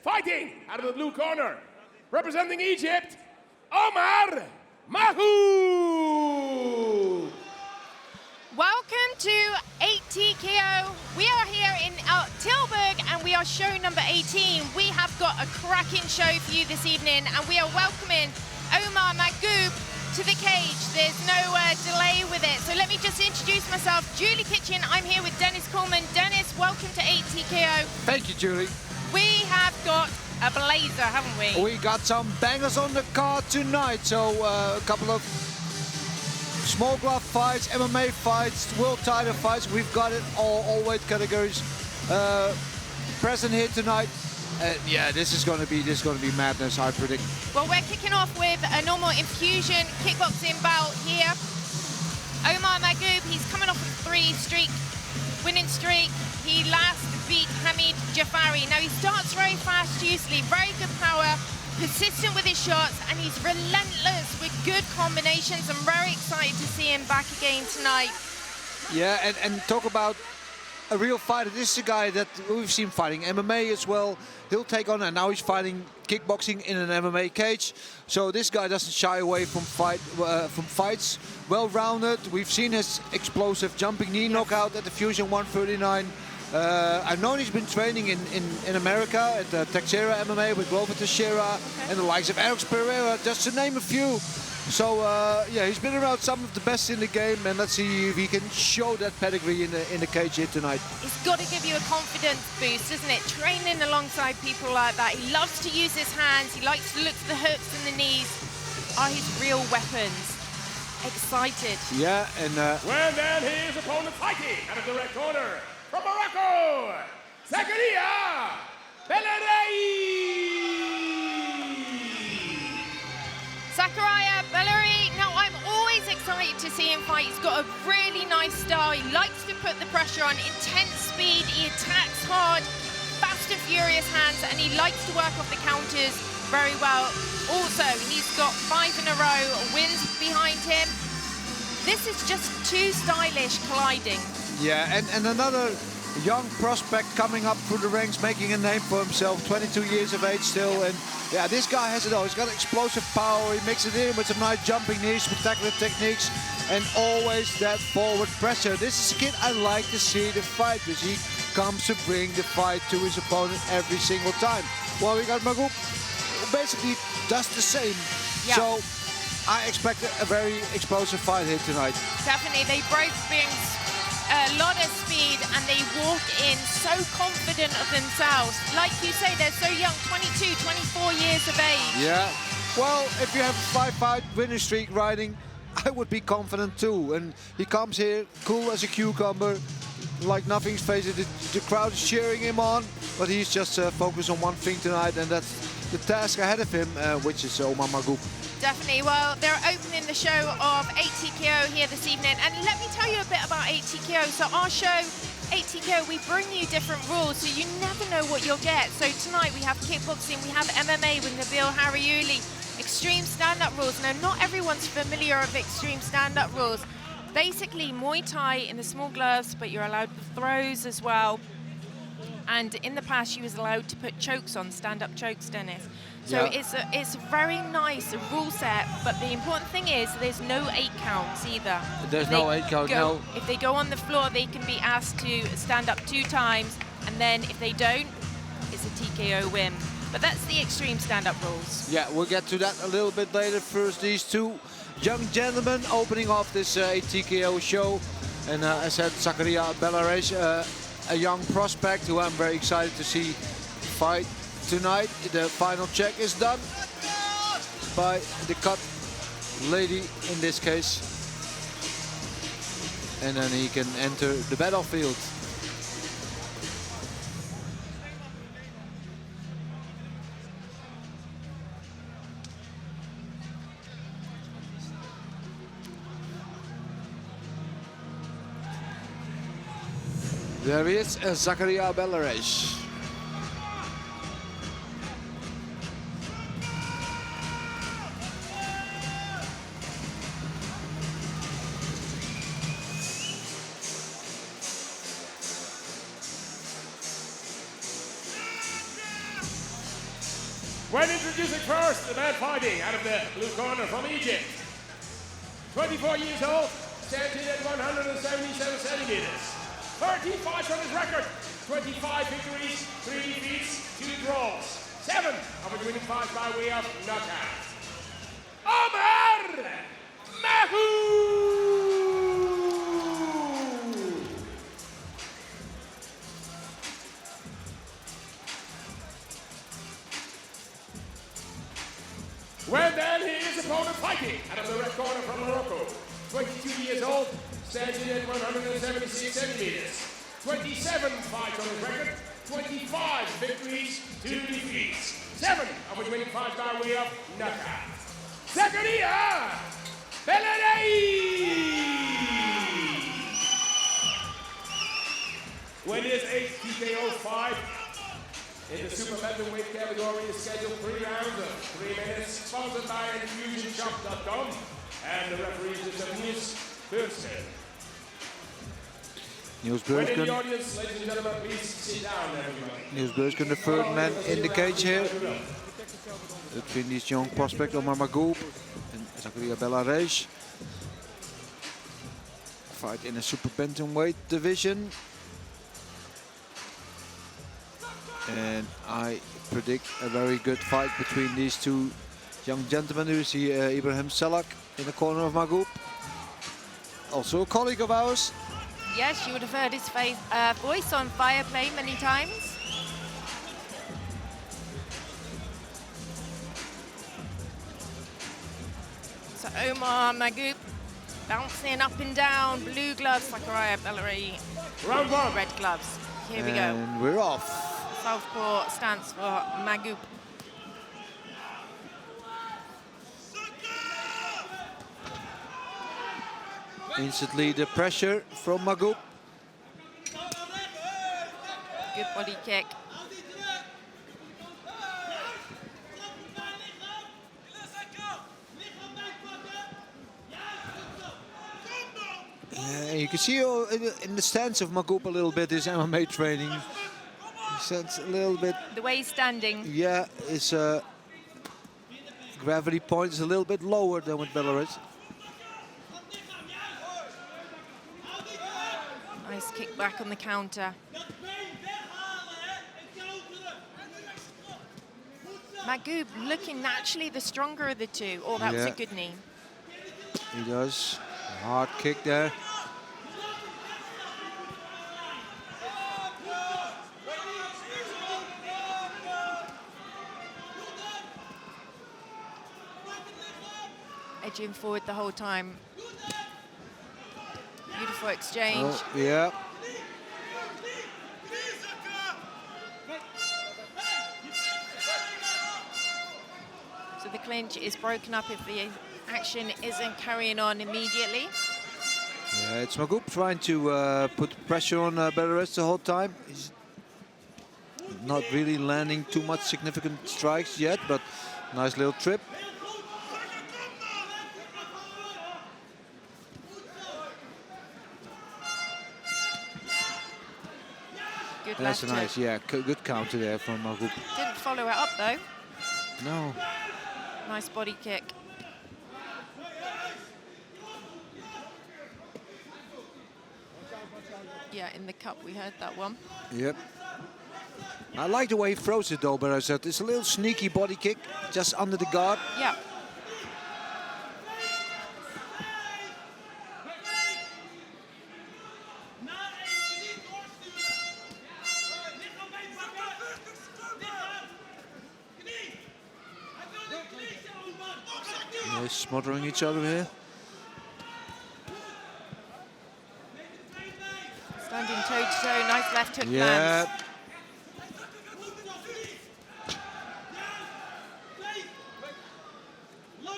Fighting out of the blue corner, representing Egypt, Omar Mahgoub. Welcome to 8TKO. We are here in Tilburg and we are show number 18. We have got a cracking show for you this evening and we are welcoming Omar Mahgoub to the cage. There's no delay with it. So let me just introduce myself. Julie Kitchen, I'm here with Dennis Coleman. Dennis, welcome to 8TKO. Thank you, Julie. We have got a blazer, haven't we? We got some bangers on the card tonight. So a couple of small glove fights, MMA fights, world title fights. We've got it all weight categories present here tonight. Yeah, this is going to be madness, I predict. Well, we're kicking off with a normal infusion kickboxing bout here. Omar Mahgoub, he's coming off a 3 winning streak. He last beat Hamid Jafari. Now he starts very fast, usually very good power, persistent with his shots, and he's relentless with good combinations. I'm very excited to see him back again tonight. Yeah, and talk about a real fighter. This is a guy that we've seen fighting MMA as well. He'll take on, and now he's fighting kickboxing in an MMA cage. So this guy doesn't shy away from fights. Well-rounded. We've seen his explosive jumping knee knockout at the Fusion 139. I've known he's been training in America at the Texera MMA with Glover Teixeira and the likes of Alex Pereira, just to name a few. So yeah, he's been around some of the best in the game, and let's see if he can show that pedigree in the cage here tonight. It's got to give you a confidence boost, isn't it? Training alongside people like that. He loves to use his hands. He likes to look for the hooks and the knees. Are his real weapons. Excited. Yeah, and well, then his opponent fighting out of the red corner from Morocco, Zakaria Belarej. Zacharia Bellarej. Now, I'm always excited to see him fight. He's got a really nice style. He likes to put the pressure on, intense speed. He attacks hard, fast and furious hands, and he likes to work off the counters very well. Also, he's got 5 in a row wins behind him. This is just too stylish colliding. yeah, and another young prospect coming up through the ranks, making a name for himself, 22 years of age still. And yeah, this guy has it all. He's got explosive power. He mixes it in with some nice jumping knees, spectacular techniques, and always that forward pressure. This is a kid I like to see the fight, because he comes to bring the fight to his opponent every single time. Well, we got Maghoub, who basically does the same. Yeah. So I expect a very explosive fight here tonight. Definitely, they both bring a lot of speed and they walk in so confident of themselves. Like you say, they're so young, 22, 24 years of age. Yeah, well, if you have a 5-fight winning streak riding, I would be confident too. And he comes here cool as a cucumber, like nothing's phased. The crowd is cheering him on, but he's just focused on one thing tonight, and that's the task ahead of him, which is Omar Mahgoub. Definitely. Well, they're opening the show of 8TKO here this evening. And let me tell you a bit about 8TKO. So our show, 8TKO, we bring you different rules, so you never know what you'll get. So tonight we have kickboxing, we have MMA with Nabil Hariouli, extreme stand-up rules. Now, not everyone's familiar with extreme stand-up rules. Basically, Muay Thai in the small gloves, but you're allowed throws as well. And in the past, you was allowed to put chokes on, stand-up chokes, Dennis. So yeah, it's a very nice rule set, but the important thing is there's no 8 counts either. There's no 8 count, no. If they go on the floor, they can be asked to stand up 2 times, and then if they don't, it's a TKO win. But that's the extreme stand-up rules. Yeah, we'll get to that a little bit later. First, these two young gentlemen opening off this 8TKO show. And as I said, Zakaria Belarej, a young prospect who I'm very excited to see fight tonight. The final check is done by the cut lady in this case, and then he can enter the battlefield. There he is, Zakaria Belarej. When introducing first, the man fighting out of the blue corner from Egypt. 24 years old, stands in at 177 centimeters. 13 fights on his record, 25 victories, 3 defeats, 2 draws. 7 of his winning fights by way of knockout. Omar Mahgoub! When then his opponent fighting out of the red corner from Morocco. 22 years old, stands in at 176 centimeters. 27 fights on his record, 25 victories, 2 defeats. 7 of his winning fights by way of knockout. Zakaria Belarej! When his 8 TKO fight in the super bantamweight category is scheduled 3 rounds of 3 minutes, sponsored by infusionshop.com and the referee is Niels Beursken. Niels When in the Beursken. audience, ladies and gentlemen, please sit down, everybody. Niels Beursken, the third man in the cage here. Between these young prospects, Omar Mahgoub and Zacharia Belarej. Fight in a super bantamweight division. And I predict a very good fight between these two young gentlemen. You see Ibrahim Selak in the corner of Maghoub. Also a colleague of ours. Yes, you would have heard his voice on Fireplay many times. So Omar Mahgoub bouncing up and down, blue gloves, Zacharia Bellarej, Round 1. red gloves. Here we go. And we're off. Southpaw stance for Maghoub. Instantly the pressure from Maghoub. Good body kick. You can see in the stance of Maghoub a little bit his MMA training. He stands a little bit. The way he's standing. Yeah, his gravity point is a little bit lower than with Belarus. Nice kick back on the counter. Maghoub looking naturally the stronger of the two. Oh, that was a good knee. He does. A hard kick there. Edging forward the whole time. Beautiful exchange. Oh, yeah. So the clinch is broken up if the action isn't carrying on immediately. Yeah, it's Maghoub trying to put pressure on Belarus the whole time. He's not really landing too much significant strikes yet, but nice little trip. Good That's a left nice, hook. good counter there from Maghoub. Didn't follow it up though. No. Nice body kick. Yeah, in the cup we heard that one. Yep. I like the way he throws it though, but I said it's a little sneaky body kick, just under the guard. Yeah. They're smothering each other here. Standing toe-to-toe, nice left hook Yeah. lands.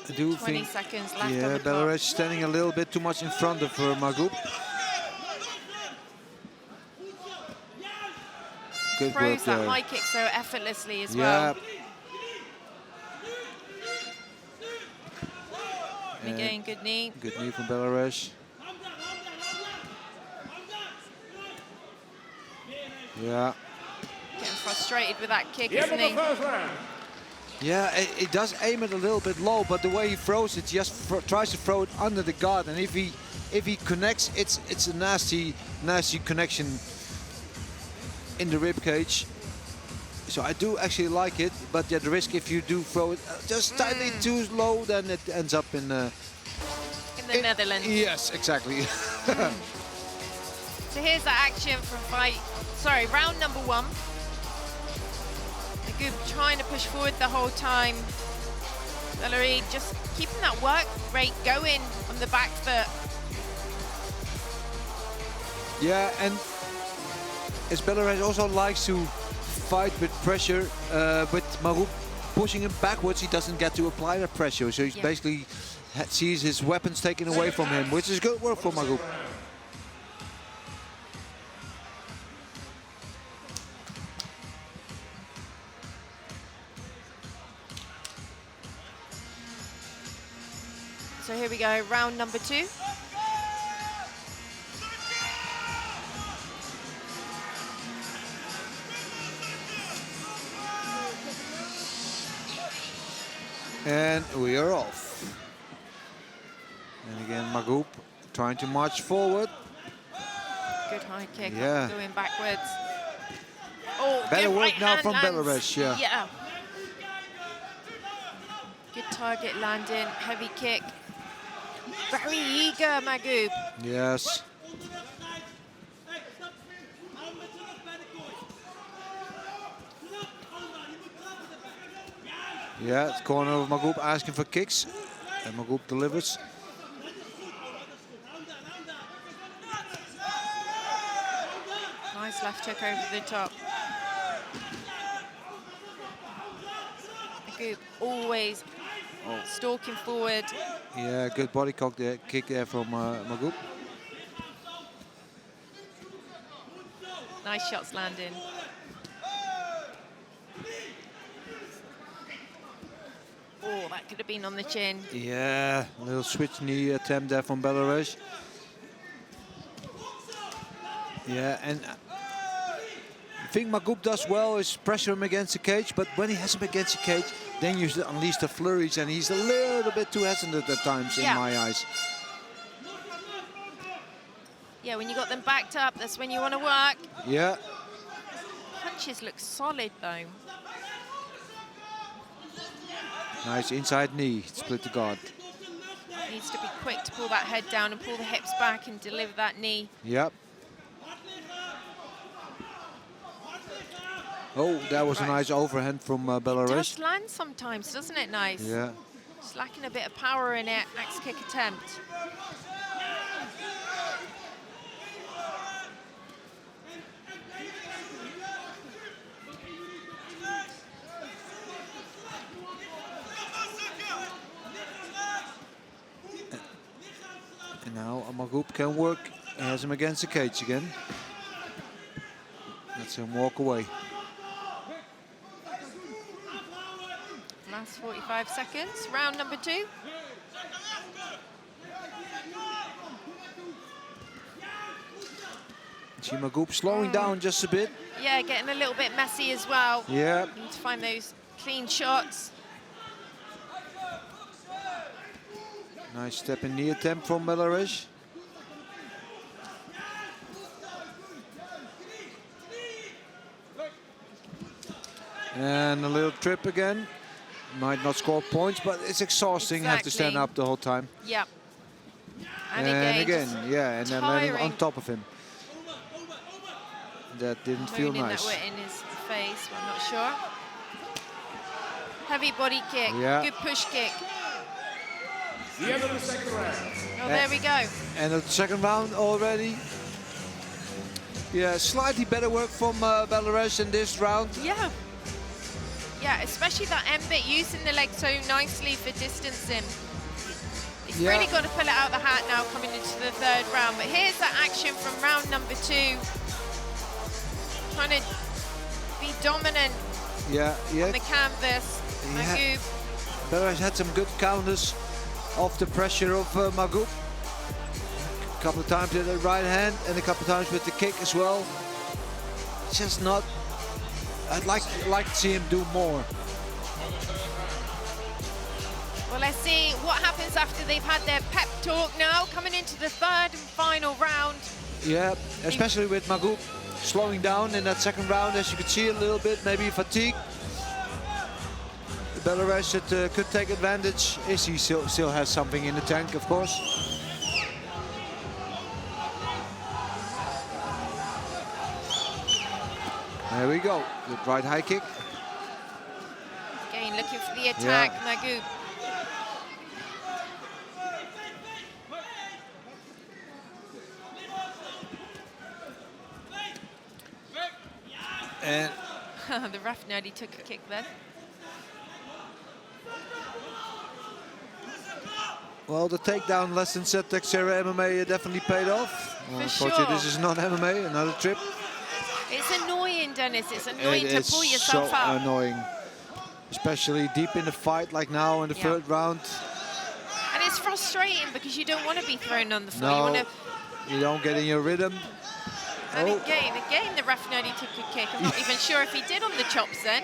I do 20 think, seconds left on yeah, the Belarus clock. standing a little bit too much in front of Maghoub. Good Throws work that there. high kick so effortlessly as Yeah. well. And again, good knee. Good knee from Belarus. Yeah. Getting frustrated with that kick, Here isn't for the he? first round. Yeah, it does aim it a little bit low, but the way he throws it, just tries to throw it under the guard, and if he connects, it's a nasty connection in the rib cage. So I do actually like it, but yeah, the risk if you do throw it just slightly too low, then it ends up in the Netherlands. Yes, exactly. So here's the action from round number 1. Maghoub trying to push forward the whole time. Bellarej just keeping that work rate going on the back foot. Yeah, and as Bellarej also likes to fight with pressure, with Maghoub pushing him backwards, he doesn't get to apply the pressure. So he's basically sees his weapons taken away from him, which is good work for Maghoub. So here we go, round number 2. And we are off. And again, Maghoub trying to march forward. Good high kick, yeah. Going backwards. Oh, better work right now from lands. Bellarej, yeah. Yeah. Good target landing, heavy kick. Very eager, Maghoub. Yes. Yeah, it's corner of Maghoub asking for kicks, and Maghoub delivers. Nice left hook over the top. Maghoub always stalking forward. Yeah, good body kick there from Maghoub. Nice shots landing. Oh, that could have been on the chin. Yeah, a little switch knee attempt there from Bellarej. Yeah, and the thing Maghoub does well is pressure him against the cage, but when he has him against the cage, then you unleash the flurries, and he's a little bit too hesitant at times in my eyes. Yeah, when you got them backed up, that's when you want to work. Yeah. Punches look solid though. Nice inside knee, split the guard. Needs to be quick to pull that head down and pull the hips back and deliver that knee. Yep. Oh, that was a nice overhand from Bellarej. It does land sometimes, doesn't it? Nice. Yeah. Just lacking a bit of power in it. Axe kick attempt. And now Maghoub can work. He has him against the cage again. Let's him walk away. Last 45 seconds, round number 2. See Maghoub slowing down just a bit. Yeah, getting a little bit messy as well. Yeah. Need to find those clean shots. Nice step in knee attempt from Bellarej. And a little trip again. Might not score points, but it's exhausting. Have to stand up the whole time. Yep. And again, yeah, and then landing on top of him. That didn't feel nice. That went in his face, but I'm not sure. Heavy body kick, good push kick. The end of the second round. Oh, there we go. And the second round already. Yeah, slightly better work from Bellarej in this round. Yeah. Yeah, especially that end bit, using the leg so nicely for distancing. He's really got to pull it out of the hat now coming into the third round. But here's the action from round number 2. Trying to be dominant on the canvas. Maghoub. Bellarej had some good counters off the pressure of Maghoub. A couple of times with the right hand and a couple of times with the kick as well. It's just not. I'd like to see him do more. Well, let's see what happens after they've had their pep talk now, coming into the third and final round. Yeah, especially with Maghoub slowing down in that second round, as you could see a little bit, maybe fatigue. Bellarej could take advantage, if he still has something in the tank, of course. There we go, good right high kick. Again, looking for the attack, Maghoub. And the ref nearly took a kick then. well, the takedown lessons at Zacharia MMA definitely paid off. Unfortunately, this is not MMA, another trip. It's annoying, Dennis. It's annoying to pull It's yourself so up. annoying, especially deep in the fight, like now in the third round. And it's frustrating because you don't want to be thrown on the floor. No, You want to. you don't get in your rhythm. And again, the ref nearly took a kick. I'm not even sure if he did on the chops then.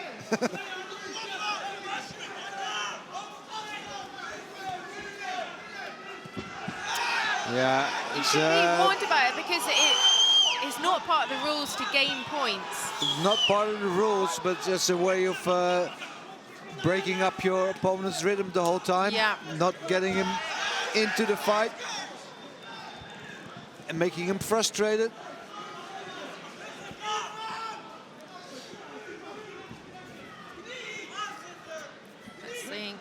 Yeah, You should be warned about it because it's not part of the rules to gain points. not part of the rules, but just a way of breaking up your opponent's rhythm the whole time. Yeah. Not getting him into the fight and making him frustrated. Let's see.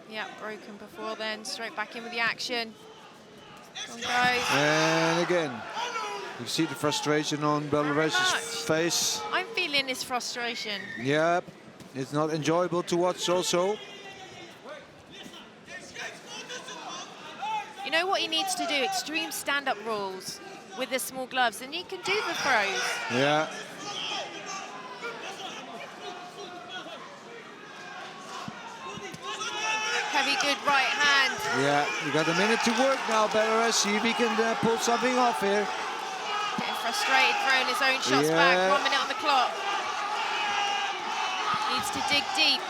Yeah, broken before then. Straight back in with the action. On goes. And again, you see the frustration on Belarej's face. I'm feeling his frustration. Yeah, it's not enjoyable to watch also. You know what he needs to do? Extreme stand-up rules with the small gloves, and he can do the throws. Yeah. Heavy, good right hand. Yeah, you got a minute to work now, Bellarej. See if he can pull something off here. Getting frustrated, throwing his own shots back. 1 minute on the clock. Needs to dig deep.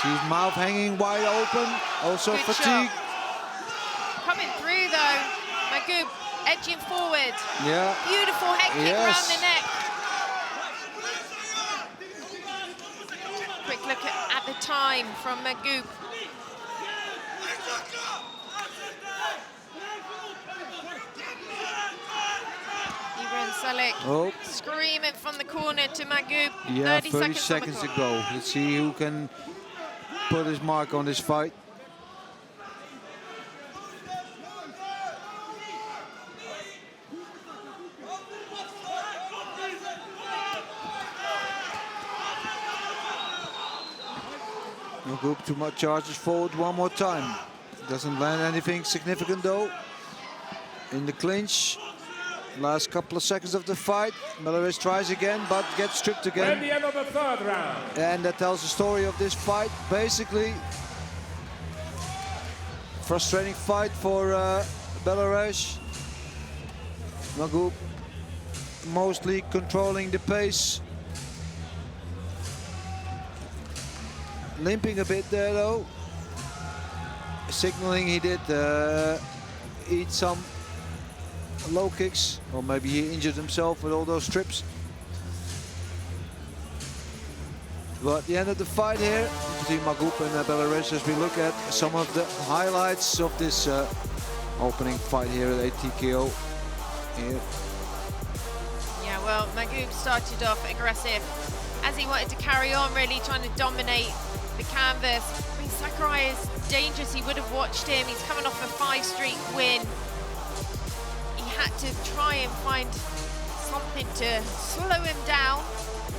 See his mouth hanging wide open. Also Good fatigue. shot. Coming through though. Maghoub edging forward. Yeah. Beautiful head kick round the neck. Quick look at the time from Maghoub. Oh. Screaming from the corner to Maghoub. Yeah, 30 seconds to go. Let's see who can put his mark on this fight. Maghoub too much charges forward one more time. Doesn't land anything significant though. In the clinch. Last couple of seconds of the fight. Bellarej tries again, but gets stripped again. And the end of the third round. And that tells the story of this fight. Basically, frustrating fight for Bellarej. Maghoub mostly controlling the pace. Limping a bit there though. Signaling he did eat some low kicks, or maybe he injured himself with all those trips. But at the end of the fight here, between Maghoub and Bellarej, as we look at some of the highlights of this opening fight here at ATKO. Here. Yeah, well, Maghoub started off aggressive as he wanted to carry on, really trying to dominate the canvas. I mean, Zakaria is dangerous. He would have watched him. He's coming off a 5-streak win. Had to try and find something to slow him down.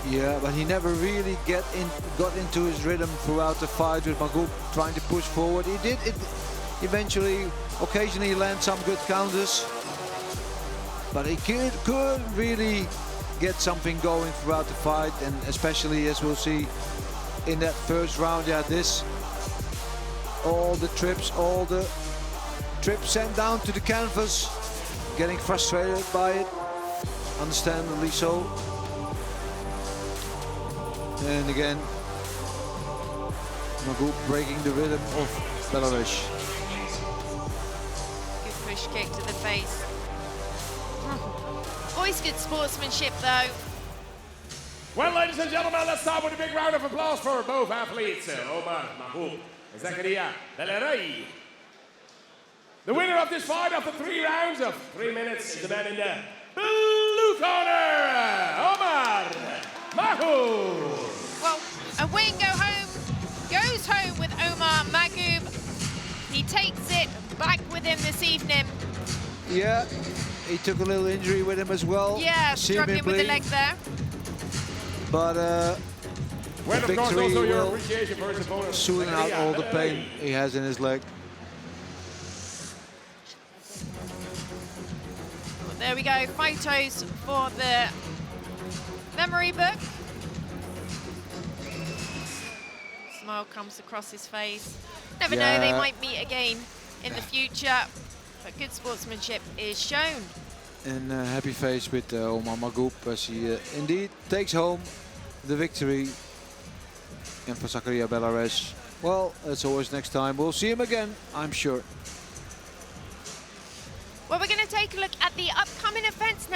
Yeah, but he never really got into his rhythm throughout the fight with Maghoub trying to push forward. He did eventually, occasionally land some good counters, but he could really get something going throughout the fight, and especially as we'll see in that first round. Yeah, all the trips sent down to the canvas. Getting frustrated by it, understandably so. And again, Maghoub breaking the rhythm of Belarus. Good push kick to the face. Always good sportsmanship though. Well, ladies and gentlemen, let's start with a big round of applause for both athletes, Omar Mahgoub and Zacharia Bellarej. The winner of this fight after 3 rounds of 3 minutes is the man in the blue corner, Omar Mahgoub. Well, a win goes home with Omar Mahgoub. He takes it back with him this evening. Yeah, he took a little injury with him as well. Yeah, struggling with the leg there. But Well, of course, also your appreciation for his opponent. soothe out all the pain he has in his leg. There we go, photos for the memory book. Smile comes across his face. Never know, they might meet again in the future, but good sportsmanship is shown. And happy face with Omar Mahgoub as he indeed takes home the victory. And for Zakaria Belarej, well, as always, next time we'll see him again, I'm sure. Well, we're going to take a look at the upcoming events now.